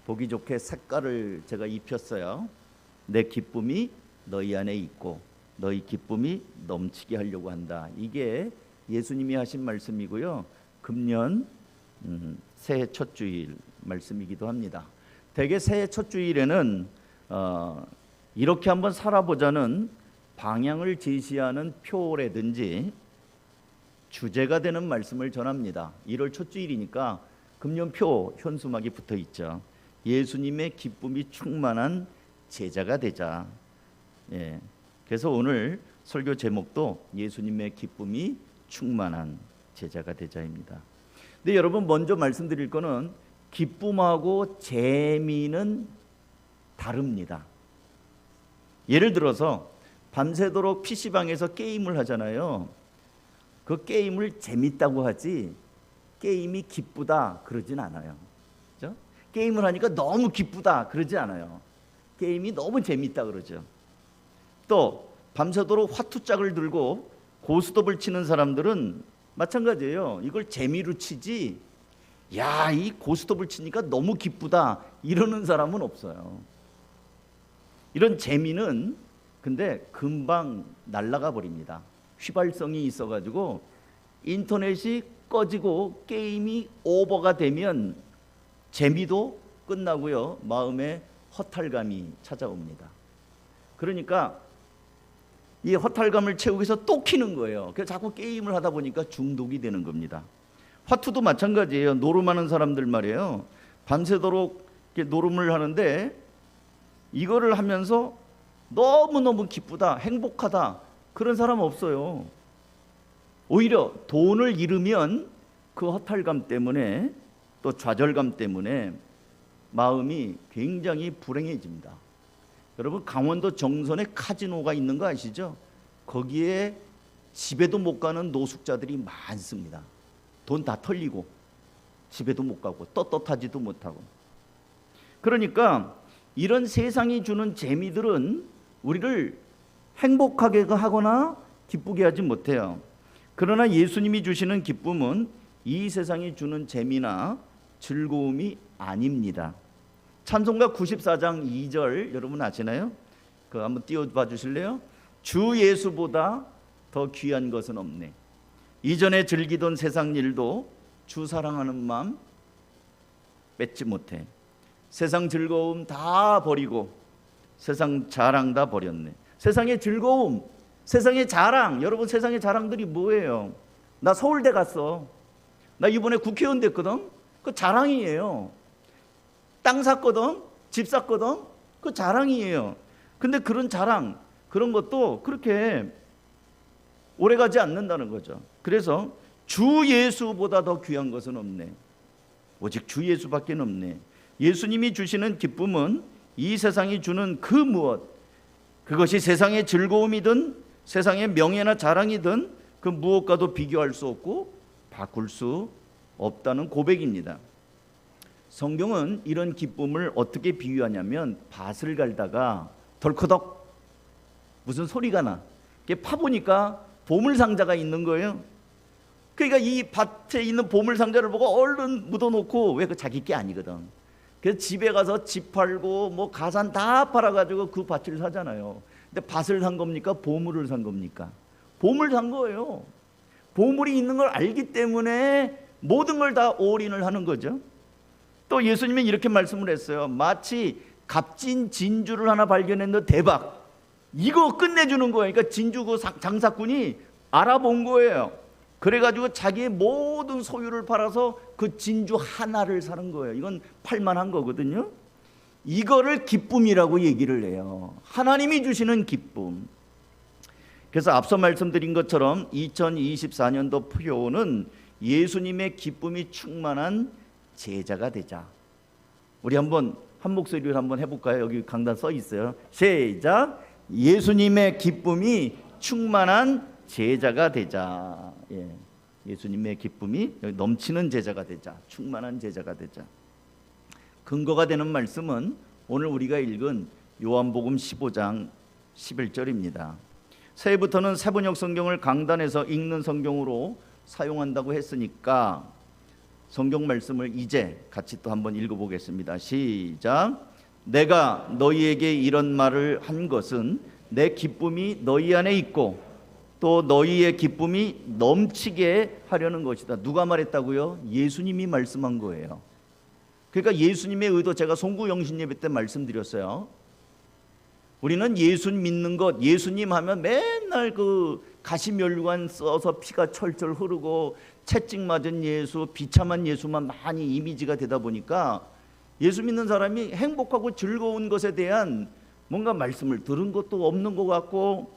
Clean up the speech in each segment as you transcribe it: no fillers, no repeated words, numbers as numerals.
보기 좋게 색깔을 제가 입혔어요. 내 기쁨이 너희 안에 있고 너희 기쁨이 넘치게 하려고 한다. 이게 예수님이 하신 말씀이고요. 금년 새해 첫 주일 말씀이기도 합니다. 대개 새해 첫 주일에는 이렇게 한번 살아보자는 방향을 제시하는 표라든지 주제가 되는 말씀을 전합니다. 1월 첫 주일이니까 금년표 현수막이 붙어 있죠. 예수님의 기쁨이 충만한 제자가 되자. 그래서 오늘 설교 제목도 예수님의 기쁨이 충만한 제자가 되자입니다. 근데 여러분, 먼저 말씀드릴 거는 기쁨하고 재미는 다릅니다. 예를 들어서 밤새도록 PC방에서 게임을 하잖아요. 그 게임을 재밌다고 하지 게임이 기쁘다 그러진 않아요. 그렇죠? 게임을 하니까 너무 기쁘다 그러지 않아요. 게임이 너무 재밌다 그러죠. 또 밤새도록 화투짝을 들고 고스톱을 치는 사람들은 마찬가지예요. 이걸 재미로 치지 야, 이 고스톱을 치니까 너무 기쁘다 이러는 사람은 없어요. 이런 재미는 근데 금방 날아가 버립니다. 휘발성이 있어가지고 인터넷이 꺼지고 게임이 오버가 되면 재미도 끝나고요, 마음에 허탈감이 찾아옵니다. 그러니까 이 허탈감을 채우기 위해서 또 키는 거예요. 그래서 자꾸 게임을 하다 보니까 중독이 되는 겁니다. 화투도 마찬가지예요. 노름하는 사람들 말이에요. 밤새도록 노름을 하는데 이거를 하면서 너무너무 기쁘다, 행복하다 그런 사람 없어요. 오히려 돈을 잃으면 그 허탈감 때문에 또 좌절감 때문에 마음이 굉장히 불행해집니다. 여러분, 강원도 정선에 카지노가 있는 거 아시죠? 거기에 집에도 못 가는 노숙자들이 많습니다. 돈 다 털리고 집에도 못 가고 떳떳하지도 못하고. 그러니까 이런 세상이 주는 재미들은 우리를 행복하게 하거나 기쁘게 하지 못해요. 그러나 예수님이 주시는 기쁨은 이 세상이 주는 재미나 즐거움이 아닙니다. 찬송가 94장 2절 여러분 아시나요? 그거 한번 띄워봐 주실래요? 주 예수보다 더 귀한 것은 없네. 이전에 즐기던 세상 일도 주 사랑하는 마음 뺏지 못해. 세상 즐거움 다 버리고 세상 자랑 다 버렸네. 세상의 즐거움, 세상의 자랑, 여러분 세상의 자랑들이 뭐예요? 나 서울대 갔어. 나 이번에 국회의원 됐거든. 그 자랑이에요. 땅 샀거든, 집 샀거든. 그 자랑이에요. 근데 그런 자랑, 그런 것도 그렇게 오래가지 않는다는 거죠. 그래서 주 예수보다 더 귀한 것은 없네. 오직 주 예수밖에 없네. 예수님이 주시는 기쁨은 이 세상이 주는 그 무엇, 그것이 세상의 즐거움이든 세상의 명예나 자랑이든 그 무엇과도 비교할 수 없고 바꿀 수 없다는 고백입니다. 성경은 이런 기쁨을 어떻게 비유하냐면 밭을 갈다가 덜커덕 무슨 소리가 나. 파보니까 보물상자가 있는 거예요. 그러니까 이 밭에 있는 보물상자를 보고 얼른 묻어놓고, 왜 그 자기 게 아니거든. 그래서 집에 가서 집 팔고 뭐 가산 다 팔아가지고 그 밭을 사잖아요. 근데 밭을 산 겁니까? 보물을 산 겁니까? 보물 산 거예요. 보물이 있는 걸 알기 때문에 모든 걸 다 올인을 하는 거죠. 또 예수님은 이렇게 말씀을 했어요. 마치 값진 진주를 하나 발견했는데 대박, 이거 끝내주는 거예요. 그러니까 진주 그 장사꾼이 알아본 거예요. 그래가지고 자기의 모든 소유를 팔아서 그 진주 하나를 사는 거예요. 이건 팔만한 거거든요. 이거를 기쁨이라고 얘기를 해요. 하나님이 주시는 기쁨. 그래서 앞서 말씀드린 것처럼 2024년도 표는 예수님의 기쁨이 충만한 제자가 되자. 우리 한번 한 목소리로 한번 해볼까요? 여기 강단 써 있어요. 시작. 예수님의 기쁨이 충만한 제자가 되자. 예수님의 기쁨이 넘치는 제자가 되자. 충만한 제자가 되자. 근거가 되는 말씀은 오늘 우리가 읽은 요한복음 15장 11절입니다. 새해부터는 세번역 성경을 강단에서 읽는 성경으로 사용한다고 했으니까 성경 말씀을 이제 같이 또 한번 읽어보겠습니다. 시작. 내가 너희에게 이런 말을 한 것은 내 기쁨이 너희 안에 있고 또 너희의 기쁨이 넘치게 하려는 것이다. 누가 말했다고요? 예수님이 말씀한 거예요. 그러니까 예수님의 의도, 제가 송구영신 예배 때 말씀드렸어요. 우리는 예수 믿는 것, 예수님 하면 맨날 그 가시면류관 써서 피가 철철 흐르고 채찍 맞은 예수, 비참한 예수만 많이 이미지가 되다 보니까 예수 믿는 사람이 행복하고 즐거운 것에 대한 뭔가 말씀을 들은 것도 없는 것 같고,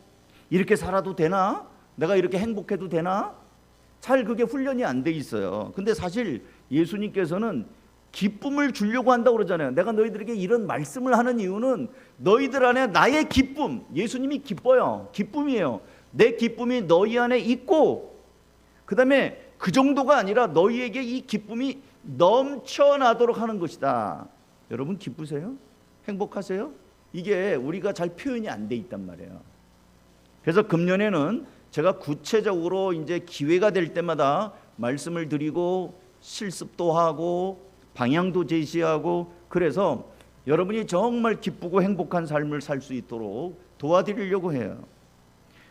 이렇게 살아도 되나? 내가 이렇게 행복해도 되나? 잘 그게 훈련이 안 돼 있어요. 근데 사실 예수님께서는 기쁨을 주려고 한다고 그러잖아요. 내가 너희들에게 이런 말씀을 하는 이유는 너희들 안에 나의 기쁨, 예수님이 기뻐요. 기쁨이에요. 내 기쁨이 너희 안에 있고, 그 다음에 그 정도가 아니라 너희에게 이 기쁨이 넘쳐나도록 하는 것이다. 여러분 기쁘세요? 행복하세요? 이게 우리가 잘 표현이 안 돼 있단 말이에요. 그래서 금년에는 제가 구체적으로 이제 기회가 될 때마다 말씀을 드리고 실습도 하고 방향도 제시하고, 그래서 여러분이 정말 기쁘고 행복한 삶을 살 수 있도록 도와드리려고 해요.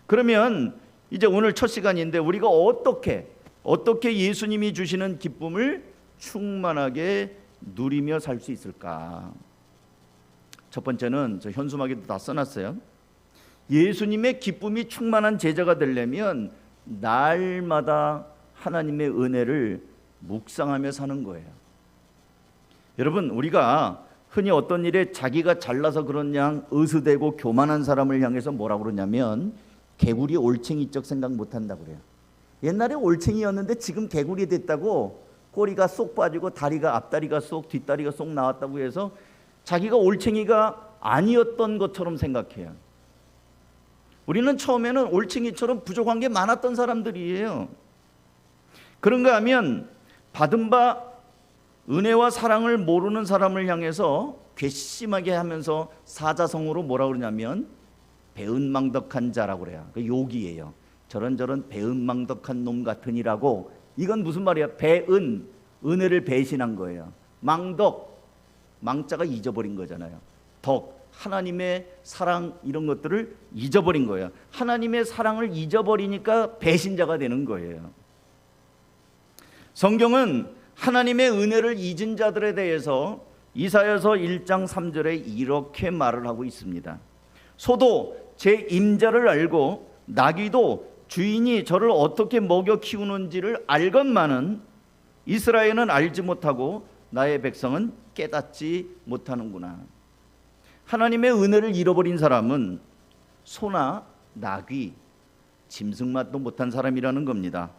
그러면 이제 오늘 첫 시간인데 우리가 어떻게 예수님이 주시는 기쁨을 충만하게 누리며 살 수 있을까? 첫 번째는 저 현수막에도 다 써놨어요. 예수님의 기쁨이 충만한 제자가 되려면 날마다 하나님의 은혜를 묵상하며 사는 거예요. 여러분, 우리가 흔히 어떤 일에 자기가 잘나서 그러냐 으스대고 교만한 사람을 향해서 뭐라고 그러냐면 개구리 올챙이적 생각 못한다고 그래요. 옛날에 올챙이였는데 지금 개구리 됐다고, 꼬리가 쏙 빠지고 다리가, 앞다리가 쏙, 뒷다리가 쏙 나왔다고 해서 자기가 올챙이가 아니었던 것처럼 생각해요. 우리는 처음에는 올챙이처럼 부족한 게 많았던 사람들이에요. 그런가 하면 받은 바 은혜와 사랑을 모르는 사람을 향해서 괘씸하게 하면서 사자성어로 뭐라고 그러냐면 배은망덕한 자라고 그래요. 그 욕이에요. 저런 배은망덕한 놈 같으니라고. 이건 무슨 말이야? 배은, 은혜를 배신한 거예요. 망덕, 망자가 잊어버린 거잖아요. 덕, 하나님의 사랑, 이런 것들을 잊어버린 거예요. 하나님의 사랑을 잊어버리니까 배신자가 되는 거예요. 성경은 하나님의 은혜를 잊은 자들에 대해서 이사야서 1장 3절에 이렇게 말을 하고 있습니다. 소도 제 임자를 알고 나귀도 주인이 저를 어떻게 먹여 키우는지를 알건만은 이스라엘은 알지 못하고 나의 백성은 깨닫지 못하는구나. 하나님의 은혜를 잃어버린 사람은 소나 나귀, 짐승맛도 못한 사람이라는 겁니다.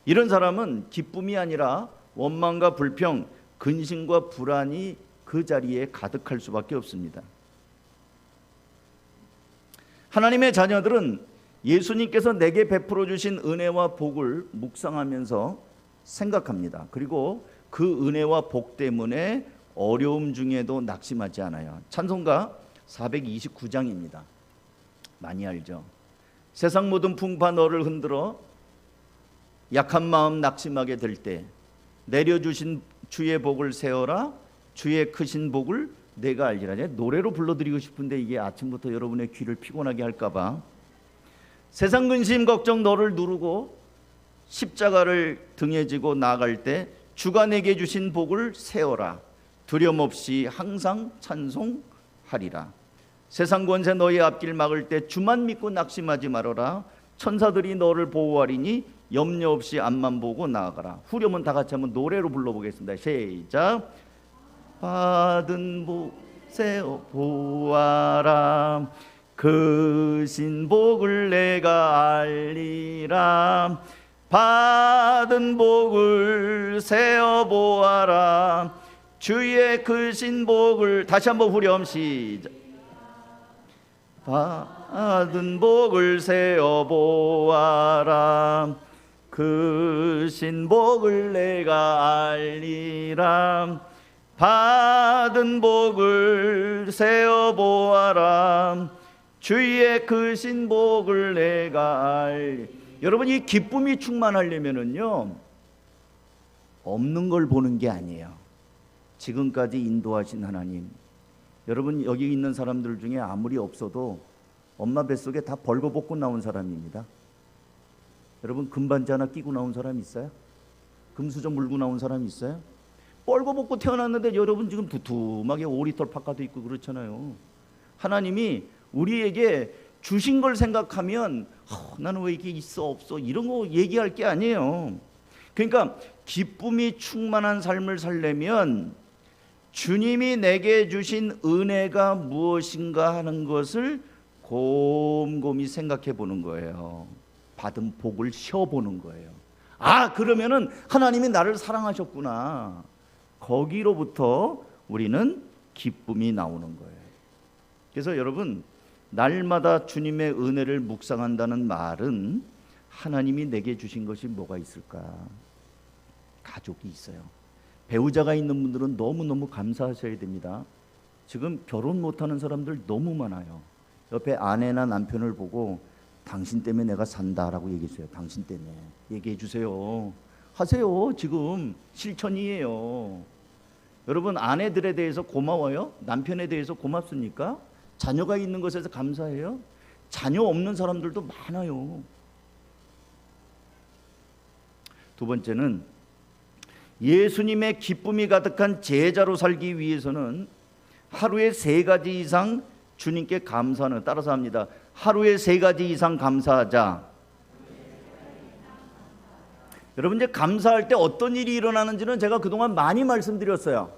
이런 사람은 기쁨이 아니라 원망과 불평, 근심과 불안이 그 자리에 가득할 수밖에 없습니다. 하나님의 자녀들은 예수님께서 내게 베풀어 주신 은혜와 복을 묵상하면서 생각합니다. 그리고 그 은혜와 복 때문에 어려움 중에도 낙심하지 않아요. 찬송가 429장입니다. 많이 알죠? 세상 모든 풍파 너를 흔들어 약한 마음 낙심하게 될 때 내려주신 주의 복을 세어라, 주의 크신 복을 내가 알리라. 노래로 불러드리고 싶은데 이게 아침부터 여러분의 귀를 피곤하게 할까봐. 세상 근심 걱정 너를 누르고 십자가를 등에 지고 나아갈 때 주가 내게 주신 복을 세어라, 두려움 없이 항상 찬송하리라. 세상 권세 너의 앞길 막을 때 주만 믿고 낙심하지 말아라. 천사들이 너를 보호하리니 염려 없이 앞만 보고 나아가라. 후렴은 다 같이 한번 노래로 불러보겠습니다. 시작. 받은 복 세어 보아라, 크신 복을 내가 알리라. 받은 복을 세어 보아라, 주의 크신 복을. 다시 한번 후렴 시작. 받은 복을 세어 보아라, 크신 복을 내가 알리라. 받은 복을 세어 보아라, 주의 크신 복을 내가 알리. 여러분, 이 기쁨이 충만하려면은요, 없는 걸 보는 게 아니에요. 지금까지 인도하신 하나님, 여러분 여기 있는 사람들 중에 아무리 없어도 엄마 뱃속에 다 벌거벗고 나온 사람입니다. 여러분 금반지 하나 끼고 나온 사람 있어요? 금수저 물고 나온 사람 있어요? 벌거벗고 태어났는데 여러분 지금 두툼하게 5리터 팍가도 있고 그렇잖아요. 하나님이 우리에게 주신 걸 생각하면 나는 왜 이게 있어 없어 이런 거 얘기할 게 아니에요. 그러니까 기쁨이 충만한 삶을 살려면 주님이 내게 주신 은혜가 무엇인가 하는 것을 곰곰이 생각해 보는 거예요. 받은 복을 쉬어보는 거예요. 그러면은 하나님이 나를 사랑하셨구나. 거기로부터 우리는 기쁨이 나오는 거예요. 그래서 여러분 날마다 주님의 은혜를 묵상한다는 말은 하나님이 내게 주신 것이 뭐가 있을까? 가족이 있어요. 배우자가 있는 분들은 너무너무 감사하셔야 됩니다. 지금 결혼 못하는 사람들 너무 많아요. 옆에 아내나 남편을 보고 당신 때문에 내가 산다라고 얘기해주세요. 당신 때문에 얘기해 주세요. 하세요. 지금 실천이에요. 여러분 아내들에 대해서 고마워요? 남편에 대해서 고맙습니까? 자녀가 있는 것에서 감사해요? 자녀 없는 사람들도 많아요. 두 번째는 예수님의 기쁨이 가득한 제자로 살기 위해서는 하루에 3가지 이상 주님께 감사하는, 따라서 합니다. 하루에 3가지 이상 감사하자. 여러분 이제 감사할 때 어떤 일이 일어나는지는 제가 그동안 많이 말씀드렸어요.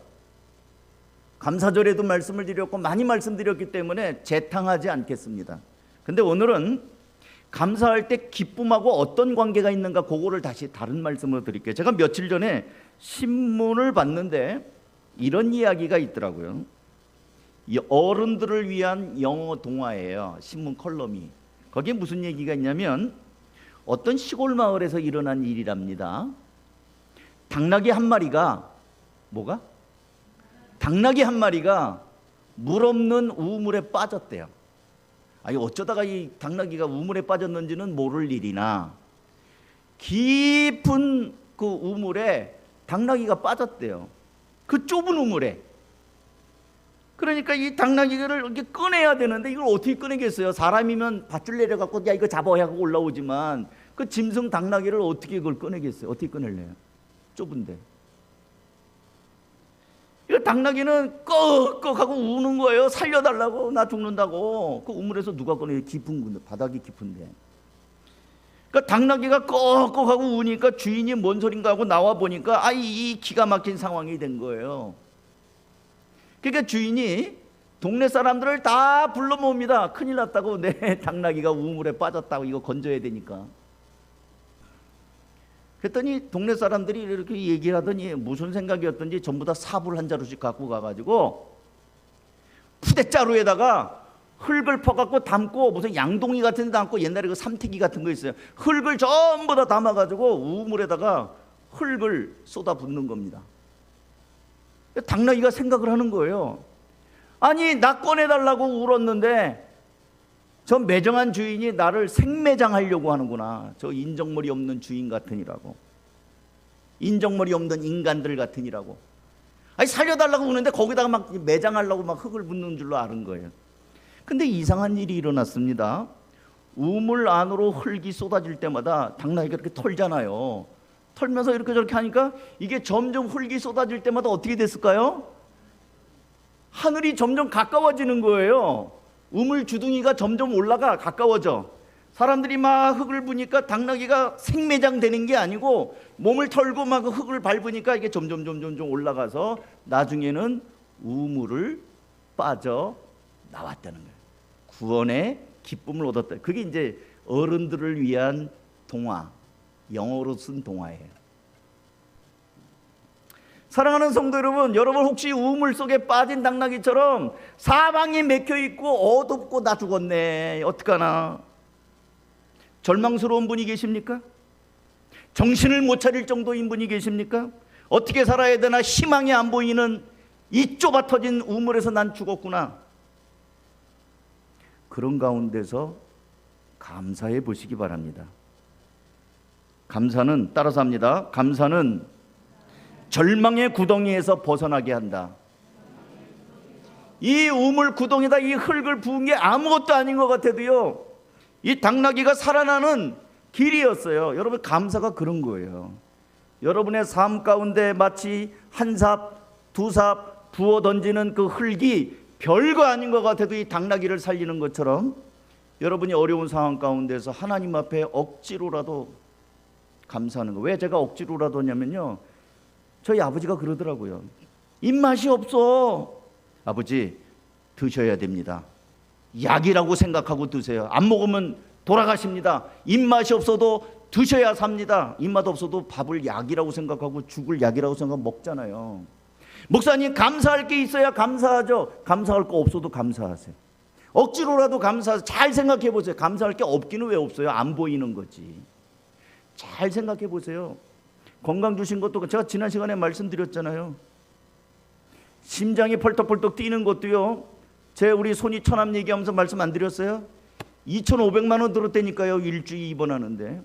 감사절에도 말씀을 드렸고 많이 말씀드렸기 때문에 재탕하지 않겠습니다. 근데 오늘은 감사할 때 기쁨하고 어떤 관계가 있는가 그거를 다시 다른 말씀으로 드릴게요. 제가 며칠 전에 신문을 봤는데 이런 이야기가 있더라고요. 이 어른들을 위한 영어 동화예요. 신문 컬럼이. 거기에 무슨 얘기가 있냐면 어떤 시골 마을에서 일어난 일이랍니다. 당나귀 한 마리가 당나귀 한 마리가 물 없는 우물에 빠졌대요. 어쩌다가 이 당나귀가 우물에 빠졌는지는 모를 일이나 깊은 그 우물에 당나귀가 빠졌대요. 그 좁은 우물에. 그러니까 이 당나귀를 이렇게 꺼내야 되는데 이걸 어떻게 꺼내겠어요? 사람이면 밧줄 내려갖고 야 이거 잡아야 하고 올라오지만 그 짐승 당나귀를 어떻게 그걸 꺼내겠어요? 어떻게 꺼낼래요? 좁은데. 이 당나귀는 꺽꺽하고 우는 거예요. 살려달라고, 나 죽는다고. 그 우물에서 누가 꺼내요? 깊은 군데, 바닥이 깊은데. 그러니까 당나귀가 꺽꺽하고 우니까 주인이 뭔 소린가 하고 나와 보니까 이 기가 막힌 상황이 된 거예요. 그러니까 주인이 동네 사람들을 다 불러 모읍니다. 큰일 났다고, 내 당나귀가 우물에 빠졌다고, 이거 건져야 되니까. 그랬더니 동네 사람들이 이렇게 얘기를 하더니 무슨 생각이었던지 전부 다 삽을 한 자루씩 갖고 가가지고 푸대자루에다가 흙을 퍼갖고 담고, 무슨 양동이 같은 데 담고, 옛날에 그 삼태기 같은 거 있어요. 흙을 전부 다 담아가지고 우물에다가 흙을 쏟아 붓는 겁니다. 당나귀가 생각을 하는 거예요. 나 꺼내달라고 울었는데 저 매정한 주인이 나를 생매장하려고 하는구나. 저 인정머리 없는 주인 같으니라고. 인정머리 없는 인간들 같으니라고. 살려달라고 우는데 거기다가 막 매장하려고 막 흙을 붓는 줄로 아는 거예요. 근데 이상한 일이 일어났습니다. 우물 안으로 흙이 쏟아질 때마다 당나귀가 이렇게 털잖아요. 털면서 이렇게 저렇게 하니까 이게 점점 흙이 쏟아질 때마다 어떻게 됐을까요? 하늘이 점점 가까워지는 거예요. 우물 주둥이가 점점 올라가, 가까워져. 사람들이 막 흙을 부니까 당나귀가 생매장 되는 게 아니고 몸을 털고 막 흙을 밟으니까 이게 점점 올라가서 나중에는 우물을 빠져 나왔다는 거예요. 구원의 기쁨을 얻었다. 그게 이제 어른들을 위한 동화, 영어로 쓴 동화예요. 사랑하는 성도 여러분, 여러분 혹시 우물 속에 빠진 당나귀처럼 사방이 막혀있고 어둡고 나 죽었네, 어떡하나, 절망스러운 분이 계십니까? 정신을 못 차릴 정도인 분이 계십니까? 어떻게 살아야 되나 희망이 안 보이는 이 좁아 터진 우물에서 난 죽었구나. 그런 가운데서 감사해 보시기 바랍니다. 감사는, 따라서 합니다. 감사는 절망의 구덩이에서 벗어나게 한다. 이 우물 구덩이다 이 흙을 부은 게 아무것도 아닌 것 같아도요, 이 당나귀가 살아나는 길이었어요. 여러분, 감사가 그런 거예요. 여러분의 삶 가운데 마치 한 삽, 두 삽 부어 던지는 그 흙이 별거 아닌 것 같아도 이 당나귀를 살리는 것처럼 여러분이 어려운 상황 가운데서 하나님 앞에 억지로라도 감사하는 거. 왜 제가 억지로라도 하냐면요, 저희 아버지가 그러더라고요. 입맛이 없어. 아버지, 드셔야 됩니다. 약이라고 생각하고 드세요. 안 먹으면 돌아가십니다. 입맛이 없어도 드셔야 삽니다. 입맛 없어도 밥을 약이라고 생각하고 죽을 약이라고 생각하고 먹잖아요. 목사님, 감사할 게 있어야 감사하죠. 감사할 거 없어도 감사하세요. 억지로라도 감사하세요. 잘 생각해 보세요. 감사할 게 없기는 왜 없어요? 안 보이는 거지. 잘 생각해 보세요. 건강 주신 것도 제가 지난 시간에 말씀드렸잖아요. 심장이 펄떡펄떡 뛰는 것도요, 우리 손이 처남 얘기하면서 말씀 안 드렸어요? 2,500만 원 들었다니까요. 일주일 입원하는데.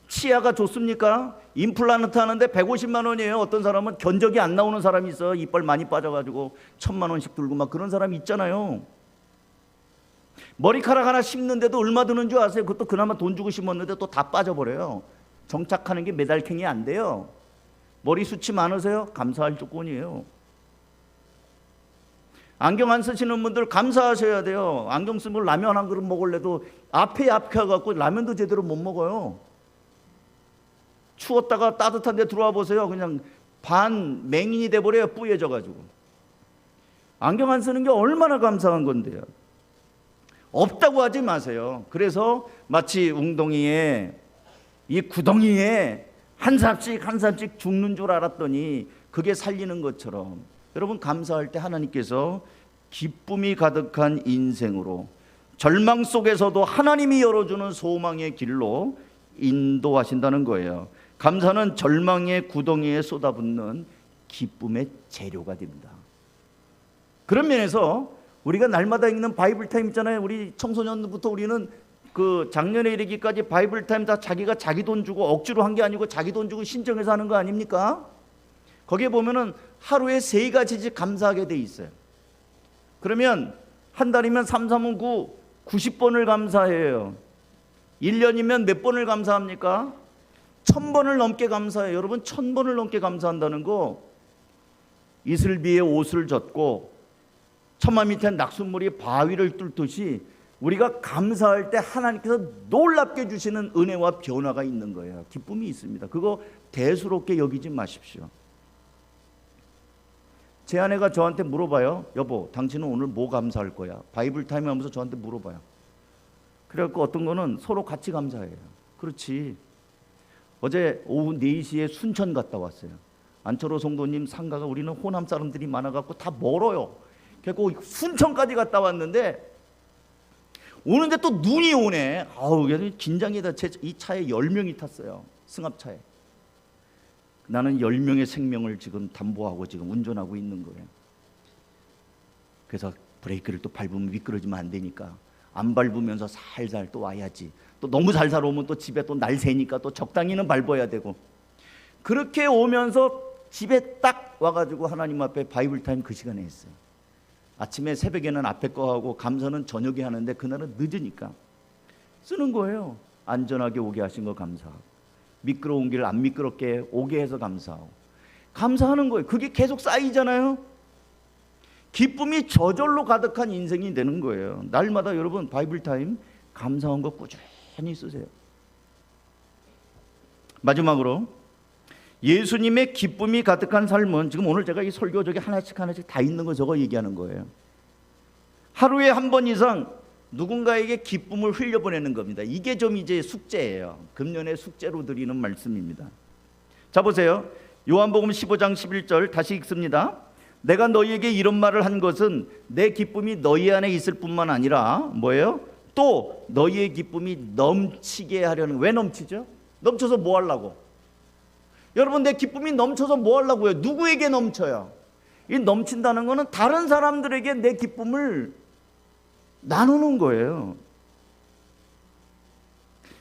치아가 좋습니까? 임플란트 하는데 150만 원이에요. 어떤 사람은 견적이 안 나오는 사람이 있어. 이빨 많이 빠져가지고 1,000만 원씩 들고 막 그런 사람이 있잖아요. 머리카락 하나 심는데도 얼마 드는 줄 아세요? 그것도 그나마 돈 주고 심었는데 또 다 빠져버려요. 정착하는 게 매달팽이 안 돼요. 머리 숱이 많으세요? 감사할 조건이에요. 안경 안 쓰시는 분들 감사하셔야 돼요. 안경 쓰면 라면 한 그릇 먹을래도 앞에 약해갖고 라면도 제대로 못 먹어요. 추웠다가 따뜻한 데 들어와 보세요. 그냥 반 맹인이 돼버려요. 뿌얘져가지고. 안경 안 쓰는 게 얼마나 감사한 건데요. 없다고 하지 마세요. 그래서 마치 웅덩이에, 이 구덩이에 한 삽씩 한 삽씩 죽는 줄 알았더니 그게 살리는 것처럼, 여러분, 감사할 때 하나님께서 기쁨이 가득한 인생으로, 절망 속에서도 하나님이 열어주는 소망의 길로 인도하신다는 거예요. 감사는 절망의 구덩이에 쏟아붓는 기쁨의 재료가 됩니다. 그런 면에서 우리가 날마다 읽는 바이블 타임 있잖아요. 우리 청소년부터 우리는 그 작년에 이르기까지 바이블 타임 다 자기가 자기 돈 주고 억지로 한 게 아니고 자기 돈 주고 신청해서 하는 거 아닙니까? 거기에 보면은 하루에 3가지 감사하게 돼 있어요. 그러면 한 달이면 3, 3은 9, 90번을 감사해요. 1년이면 몇 번을 감사합니까? 1000번을 넘게 감사해요. 여러분, 1000번을 넘게 감사한다는 거, 이슬비에 옷을 젖고 천마 밑에 낙숫물이 바위를 뚫듯이 우리가 감사할 때 하나님께서 놀랍게 주시는 은혜와 변화가 있는 거예요. 기쁨이 있습니다. 그거 대수롭게 여기지 마십시오. 제 아내가 저한테 물어봐요. 여보, 당신은 오늘 뭐 감사할 거야? 바이블 타임 하면서 저한테 물어봐요. 그래갖고 어떤 거는 서로 같이 감사해요. 그렇지. 어제 오후 4시에 순천 갔다 왔어요. 안철호 성도님 상가가, 우리는 호남 사람들이 많아갖고 다 멀어요. 그래서 순천까지 갔다 왔는데 오는데 또 눈이 오네. 아우, 긴장이 다. 이 차에 10명이 탔어요. 승합차에. 나는 10명의 생명을 지금 담보하고 지금 운전하고 있는 거예요. 그래서 브레이크를 또 밟으면 미끄러지면 안 되니까 안 밟으면서 살살 또 와야지. 또 너무 살살 오면 또 집에 또 날 새니까 또 적당히는 밟아야 되고. 그렇게 오면서 집에 딱 와가지고 하나님 앞에 바이블 타임 그 시간에 했어요. 아침에 새벽에는 앞에 거 하고 감사는 저녁에 하는데 그날은 늦으니까 쓰는 거예요. 안전하게 오게 하신 거 감사하고, 미끄러운 길 안 미끄럽게 오게 해서 감사하고, 감사하는 거예요. 그게 계속 쌓이잖아요. 기쁨이 저절로 가득한 인생이 되는 거예요. 날마다 여러분 바이블 타임 감사한 거 꾸준히 쓰세요. 마지막으로, 예수님의 기쁨이 가득한 삶은, 지금 오늘 제가 이 설교 저기 하나씩 다 있는 거 저거 얘기하는 거예요. 하루에 한 번 이상 누군가에게 기쁨을 흘려보내는 겁니다. 이게 좀 이제 숙제예요. 금년의 숙제로 드리는 말씀입니다. 자, 보세요. 요한복음 15장 11절 다시 읽습니다. 내가 너희에게 이런 말을 한 것은 내 기쁨이 너희 안에 있을 뿐만 아니라 뭐예요? 또 너희의 기쁨이 넘치게 하려는. 왜 넘치죠? 넘쳐서 뭐 하려고? 여러분, 내 기쁨이 넘쳐서 뭐 하려고요? 누구에게 넘쳐요? 이 넘친다는 거는 다른 사람들에게 내 기쁨을 나누는 거예요.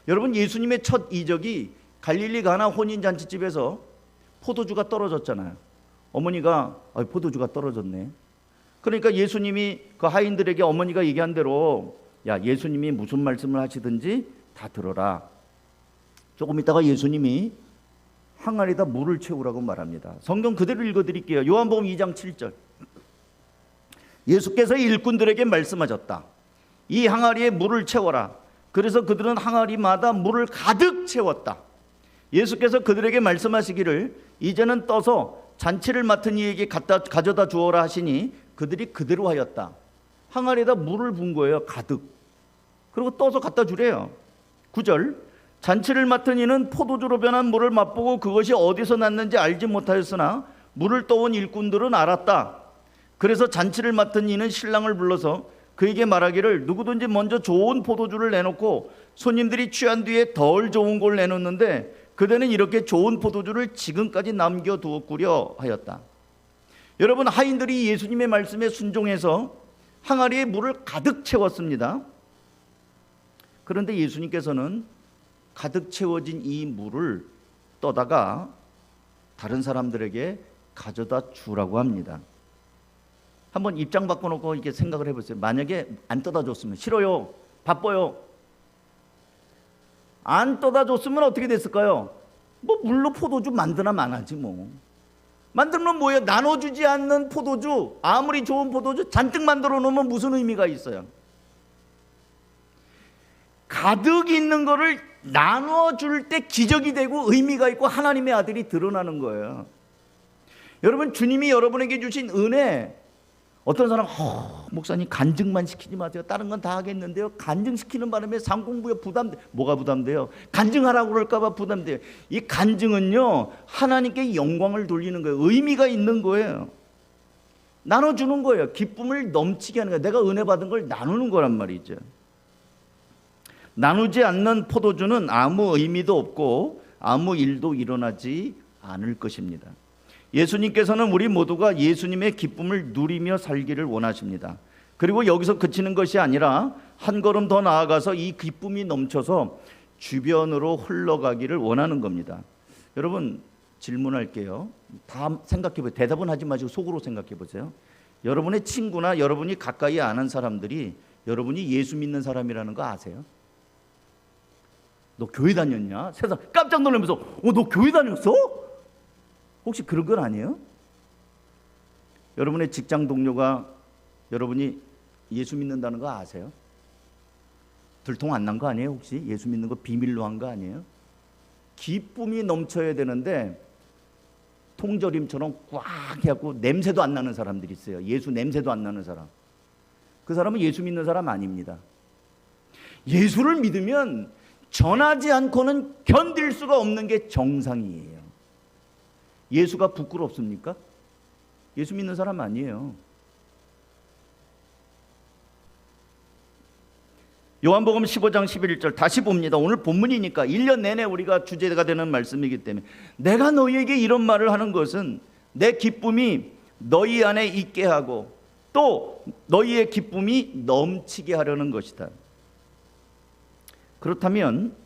여러분, 예수님의 첫 이적이 갈릴리 가나 혼인잔치집에서 포도주가 떨어졌잖아요. 어머니가 포도주가 떨어졌네. 그러니까 예수님이 그 하인들에게 어머니가 얘기한 대로 야, 예수님이 무슨 말씀을 하시든지 다 들어라. 조금 있다가 예수님이 항아리에다 물을 채우라고 말합니다. 성경 그대로 읽어드릴게요. 요한복음 2장 7절. 예수께서 일꾼들에게 말씀하셨다. 이 항아리에 물을 채워라. 그래서 그들은 항아리마다 물을 가득 채웠다. 예수께서 그들에게 말씀하시기를 이제는 떠서 잔치를 맡은 이에게 가져다 주어라 하시니 그들이 그대로 하였다. 항아리에다 물을 분 거예요. 가득. 그리고 떠서 갖다 주래요. 9절. 잔치를 맡은 이는 포도주로 변한 물을 맛보고 그것이 어디서 났는지 알지 못하였으나 물을 떠온 일꾼들은 알았다. 그래서 잔치를 맡은 이는 신랑을 불러서 그에게 말하기를 누구든지 먼저 좋은 포도주를 내놓고 손님들이 취한 뒤에 덜 좋은 걸 내놓는데 그대는 이렇게 좋은 포도주를 지금까지 남겨두었구려 하였다. 여러분, 하인들이 예수님의 말씀에 순종해서 항아리에 물을 가득 채웠습니다. 그런데 예수님께서는 가득 채워진 이 물을 떠다가 다른 사람들에게 가져다 주라고 합니다. 한번 입장 바꿔놓고 이렇게 생각을 해보세요. 만약에 안 떠다 줬으면, 싫어요, 바빠요, 안 떠다 줬으면 어떻게 됐을까요? 뭐 물로 포도주 만드나 마나지 뭐. 만들면 뭐예요? 나눠주지 않는 포도주, 아무리 좋은 포도주 잔뜩 만들어 놓으면 무슨 의미가 있어요? 가득 있는 거를 나눠줄 때 기적이 되고 의미가 있고 하나님의 아들이 드러나는 거예요. 여러분, 주님이 여러분에게 주신 은혜, 어떤 사람 목사님 간증만 시키지 마세요. 다른 건 다 하겠는데요. 간증시키는 바람에 상공부에 부담돼. 뭐가 부담돼요? 간증하라고 그럴까 봐 부담돼요. 이 간증은요, 하나님께 영광을 돌리는 거예요. 의미가 있는 거예요. 나눠주는 거예요. 기쁨을 넘치게 하는 거예요. 내가 은혜 받은 걸 나누는 거란 말이죠. 나누지 않는 포도주는 아무 의미도 없고 아무 일도 일어나지 않을 것입니다. 예수님께서는 우리 모두가 예수님의 기쁨을 누리며 살기를 원하십니다. 그리고 여기서 그치는 것이 아니라 한 걸음 더 나아가서 이 기쁨이 넘쳐서 주변으로 흘러가기를 원하는 겁니다. 여러분, 질문할게요. 다 생각해 보세요. 대답은 하지 마시고 속으로 생각해 보세요. 여러분의 친구나 여러분이 가까이 아는 사람들이 여러분이 예수 믿는 사람이라는 거 아세요? 너 교회 다녔냐? 세상 깜짝 놀라면서 너 교회 다녔어? 혹시 그런 건 아니에요? 여러분의 직장 동료가 여러분이 예수 믿는다는 거 아세요? 들통 안 난 거 아니에요? 혹시 예수 믿는 거 비밀로 한 거 아니에요? 기쁨이 넘쳐야 되는데 통조림처럼 꽉 해갖고 냄새도 안 나는 사람들이 있어요. 예수 냄새도 안 나는 사람. 그 사람은 예수 믿는 사람 아닙니다. 예수를 믿으면 전하지 않고는 견딜 수가 없는 게 정상이에요. 예수가 부끄럽습니까? 예수 믿는 사람 아니에요. 요한복음 15장 11절 다시 봅니다. 오늘 본문이니까 1년 내내 우리가 주제가 되는 말씀이기 때문에 내가 너희에게 이런 말을 하는 것은 내 기쁨이 너희 안에 있게 하고 또 너희의 기쁨이 넘치게 하려는 것이다. 그렇다면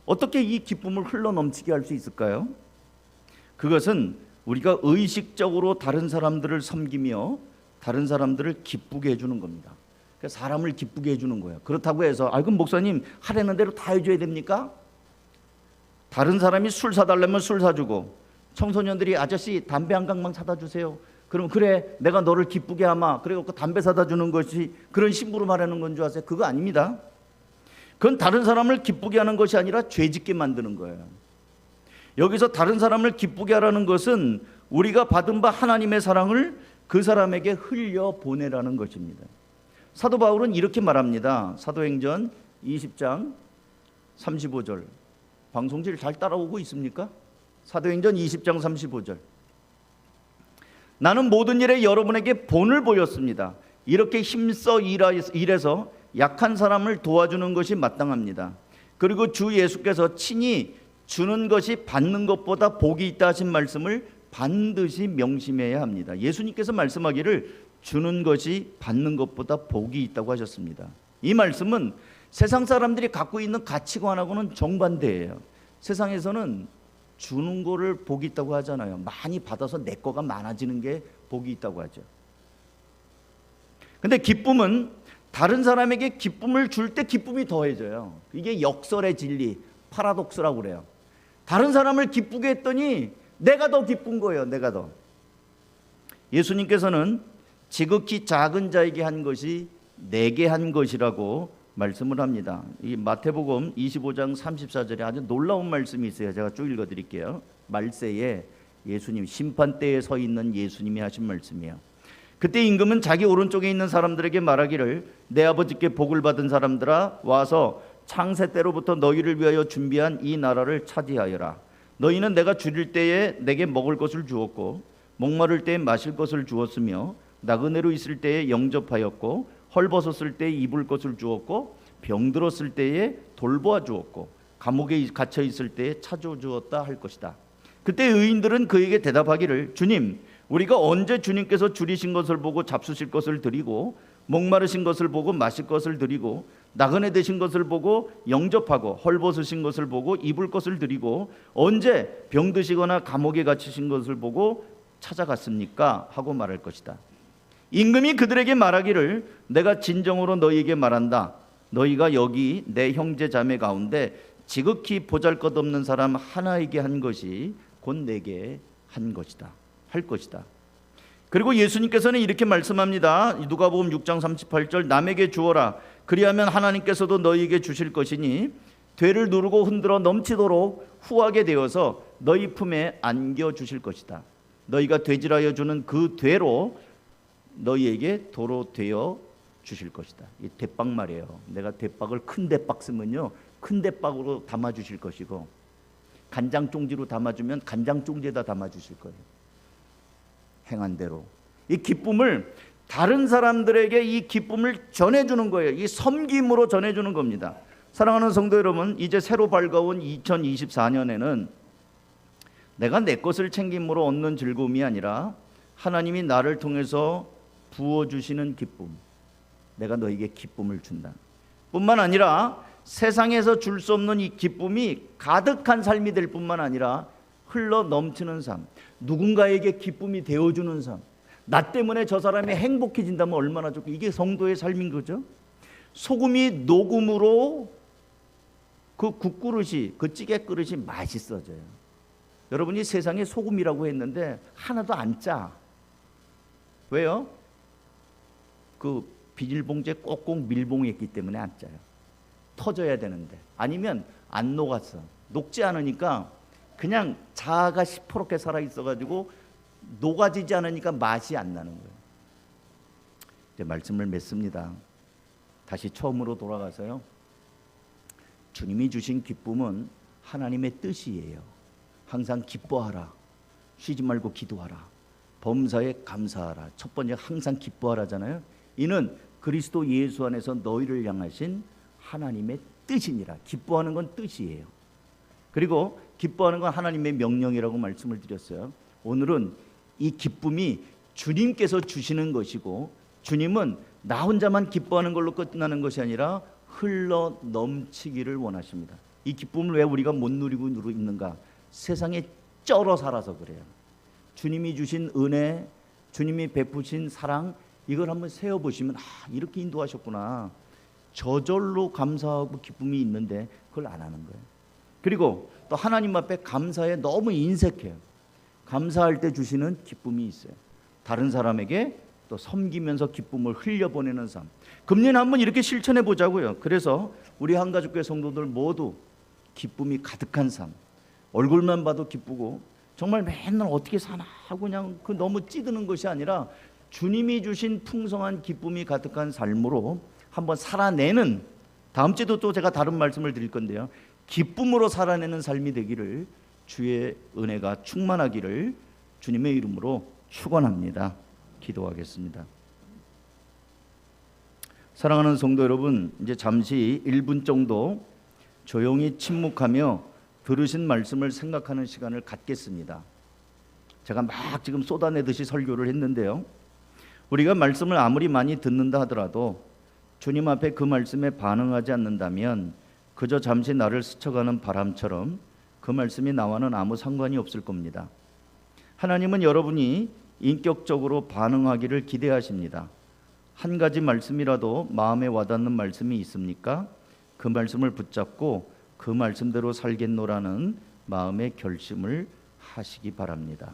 어떻게 이 기쁨을 흘러 넘치게 할 수 있을까요? 그것은 우리가 의식적으로 다른 사람들을 섬기며 다른 사람들을 기쁘게 해주는 겁니다. 사람을 기쁘게 해주는 거예요. 그렇다고 해서 그럼 목사님 하라는 대로 다 해줘야 됩니까? 다른 사람이 술 사달라면 술 사주고 청소년들이 아저씨 담배 한 강만 사다 주세요. 그럼 그래 내가 너를 기쁘게 하마. 그래서 담배 사다 주는 것이 그런 심부름 하라는 건 줄 아세요? 그거 아닙니다. 그건 다른 사람을 기쁘게 하는 것이 아니라 죄짓게 만드는 거예요. 여기서 다른 사람을 기쁘게 하라는 것은 우리가 받은 바 하나님의 사랑을 그 사람에게 흘려보내라는 것입니다. 사도 바울은 이렇게 말합니다. 사도행전 20장 35절. 방송질 잘 따라오고 있습니까? 사도행전 20장 35절. 나는 모든 일에 여러분에게 본을 보였습니다. 이렇게 힘써 일해서 약한 사람을 도와주는 것이 마땅합니다. 그리고 주 예수께서 친히 주는 것이 받는 것보다 복이 있다 하신 말씀을 반드시 명심해야 합니다. 예수님께서 말씀하기를 주는 것이 받는 것보다 복이 있다고 하셨습니다. 이 말씀은 세상 사람들이 갖고 있는 가치관하고는 정반대예요. 세상에서는 주는 거를 복이 있다고 하잖아요. 많이 받아서 내 거가 많아지는 게 복이 있다고 하죠. 근데 기쁨은 다른 사람에게 기쁨을 줄 때 기쁨이 더해져요. 이게 역설의 진리, 파라독스라고 그래요. 다른 사람을 기쁘게 했더니 내가 더 기쁜 거예요. 내가 더. 예수님께서는 지극히 작은 자에게 한 것이 내게 한 것이라고 말씀을 합니다. 이 마태복음 25장 34절에 아주 놀라운 말씀이 있어요. 제가 쭉 읽어드릴게요. 말세에 예수님, 심판대에 서 있는 예수님이 하신 말씀이에요. 그때 임금은 자기 오른쪽에 있는 사람들에게 말하기를 내 아버지께 복을 받은 사람들아 와서 창세 때로부터 너희를 위하여 준비한 이 나라를 차지하여라. 너희는 내가 줄일 때에 내게 먹을 것을 주었고 목마를 때에 마실 것을 주었으며 나그네로 있을 때에 영접하였고 헐벗었을 때에 입을 것을 주었고 병들었을 때에 돌보아 주었고 감옥에 갇혀 있을 때에 찾아주었다 할 것이다. 그때 의인들은 그에게 대답하기를 주님 우리가 언제 주님께서 줄이신 것을 보고 잡수실 것을 드리고 목마르신 것을 보고 마실 것을 드리고 나그네 되신 것을 보고 영접하고 헐벗으신 것을 보고 입을 것을 드리고 언제 병드시거나 감옥에 갇히신 것을 보고 찾아갔습니까? 하고 말할 것이다. 임금이 그들에게 말하기를 내가 진정으로 너희에게 말한다. 너희가 여기 내 형제 자매 가운데 지극히 보잘것없는 사람 하나에게 한 것이 곧 내게 한 것이다. 할 것이다. 그리고 예수님께서는 이렇게 말씀합니다. 누가복음 6장 38절 남에게 주어라. 그리하면 하나님께서도 너희에게 주실 것이니 되를 누르고 흔들어 넘치도록 후하게 되어서 너희 품에 안겨 주실 것이다. 너희가 되질하여 주는 그 되로 너희에게 도로 되어 주실 것이다. 이 대박 말이에요. 내가 대박을 큰 대박 쓰면요 큰 대박으로 담아 주실 것이고 간장 종지로 담아주면 간장 종지에다 담아 주실 거예요. 행한 대로 이 기쁨을 다른 사람들에게 이 기쁨을 전해주는 거예요. 이 섬김으로 전해주는 겁니다. 사랑하는 성도 여러분, 이제 새로 밝아온 2024년에는 내가 내 것을 챙김으로 얻는 즐거움이 아니라 하나님이 나를 통해서 부어주시는 기쁨, 내가 너에게 기쁨을 준다 뿐만 아니라 세상에서 줄 수 없는 이 기쁨이 가득한 삶이 될 뿐만 아니라 흘러 넘치는 삶, 누군가에게 기쁨이 되어주는 삶, 나 때문에 저 사람이 행복해진다면 얼마나 좋고, 이게 성도의 삶인 거죠. 소금이 녹음으로 그 국그릇이, 그 찌개 그릇이 맛있어져요. 여러분이 세상에 소금이라고 했는데 하나도 안 짜. 왜요? 그 비닐봉지에 꼭꼭 밀봉했기 때문에 안 짜요. 터져야 되는데, 아니면 안 녹았어. 녹지 않으니까 그냥 자아가 시퍼렇게 살아있어가지고 녹아지지 않으니까 맛이 안 나는 거예요. 이제 말씀을 맺습니다. 다시 처음으로 돌아가서요, 주님이 주신 기쁨은 하나님의 뜻이에요. 항상 기뻐하라, 쉬지 말고 기도하라, 범사에 감사하라. 첫 번째 항상 기뻐하라잖아요. 이는 그리스도 예수 안에서 너희를 향하신 하나님의 뜻이니라. 기뻐하는 건 뜻이에요. 그리고 기뻐하는 건 하나님의 명령이라고 말씀을 드렸어요. 오늘은 이 기쁨이 주님께서 주시는 것이고, 주님은 나 혼자만 기뻐하는 걸로 끝나는 것이 아니라 흘러 넘치기를 원하십니다. 이 기쁨을 왜 우리가 못 누리고 있는가? 세상에 쩔어 살아서 그래요. 주님이 주신 은혜, 주님이 베푸신 사랑, 이걸 한번 세어보시면 이렇게 인도하셨구나. 저절로 감사하고 기쁨이 있는데 그걸 안 하는 거예요. 그리고 또 하나님 앞에 감사에 너무 인색해요. 감사할 때 주시는 기쁨이 있어요. 다른 사람에게 또 섬기면서 기쁨을 흘려보내는 삶. 금년 한번 이렇게 실천해 보자고요. 그래서 우리 한가족교회 성도들 모두 기쁨이 가득한 삶, 얼굴만 봐도 기쁘고 정말 맨날 어떻게 사나 하고 그냥 그 너무 찌드는 것이 아니라 주님이 주신 풍성한 기쁨이 가득한 삶으로 한번 살아내는, 다음 주에도 또 제가 다른 말씀을 드릴 건데요, 기쁨으로 살아내는 삶이 되기를, 주의 은혜가 충만하기를 주님의 이름으로 축원합니다. 기도하겠습니다. 사랑하는 성도 여러분, 이제 잠시 1분 정도 조용히 침묵하며 들으신 말씀을 생각하는 시간을 갖겠습니다. 제가 막 지금 쏟아내듯이 설교를 했는데요, 우리가 말씀을 아무리 많이 듣는다 하더라도 주님 앞에 그 말씀에 반응하지 않는다면 그저 잠시 나를 스쳐가는 바람처럼 그 말씀이 나와는 아무 상관이 없을 겁니다. 하나님은 여러분이 인격적으로 반응하기를 기대하십니다. 한 가지 말씀이라도 마음에 와닿는 말씀이 있습니까? 그 말씀을 붙잡고 그 말씀대로 살겠노라는 마음의 결심을 하시기 바랍니다.